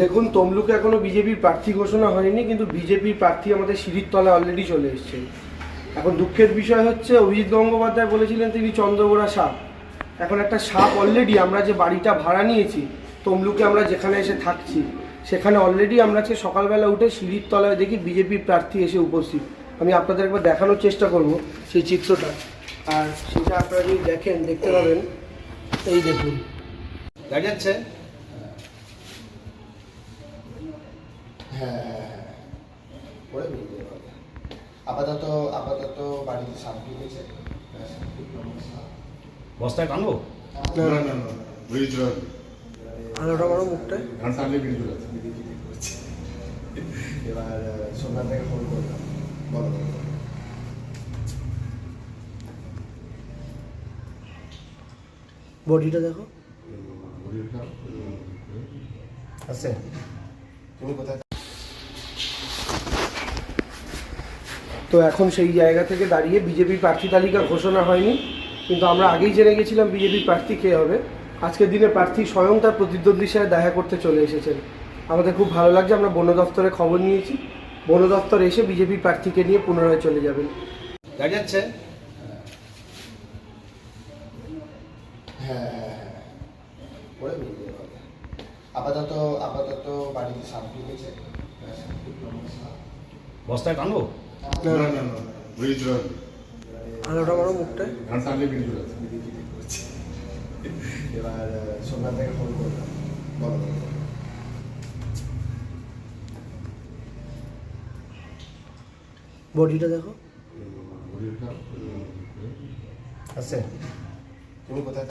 দেখুন, তমলুকে এখনো বিজেপির প্রার্থী ঘোষণা হয়নি, কিন্তু বিজেপির প্রার্থী আমাদের সিঁড়ির তলায় অলরেডি চলে এসছে। এখন দুঃখের বিষয় হচ্ছে, অভিজিৎ গঙ্গোপাধ্যায় বলেছিলেন তিনি চন্দ্রগোড়া সাপ। এখন একটা সাপ অলরেডি, আমরা যে বাড়িটা ভাড়া নিয়েছি তমলুকে, আমরা যেখানে এসে থাকছি সেখানে অলরেডি আমরা সকালবেলা উঠে সিঁড়ির তলায় দেখি বিজেপির প্রার্থী এসে উপস্থিত। আমি আপনাদের একবার দেখানোর চেষ্টা করব সেই চিত্রটা, আর সেটা আপনারা যদি দেখেন দেখতে পাবেন। এই দেখুন, দেখা যাচ্ছে। আপাতত বাড়িতে সাপ ঢুকেছে। বস্তায় টানবো? আলোটা বড় মুখটা এবার সোমবার থেকে ফোন করলাম, বলো বডিটা দেখো। আছে, তুমি কোথায়? তো এখন সেই জায়গা থেকে দাঁড়িয়ে বিজেপির প্রার্থী তালিকা ঘোষণা হয়নি, কিন্তু আমরা আগেই জেনে গেছিলাম বিজেপির প্রার্থী কে হবে। আজকের দিনে প্রার্থী স্বয়ং তার প্রতিদ্বন্দ্বীর সাথে দেখা করতে চলে এসেছেন। আমাদের খুব ভালো লাগছে। আমরা বন দপ্তরে খবর নিয়েছি, বন দপ্তর এসে বিজেপির প্রার্থীকে নিয়ে পুনরায় চলে যাবেন। দেখা যাচ্ছে। আপাতত বাড়িতে সাপ ঢুকেছে। বস্তায় টানবো? আলোটা বড় মুখটা এবার সোমবার থেকে ফোন করলাম, বলো বডিটা দেখো। আছে, তুমি কোথায়?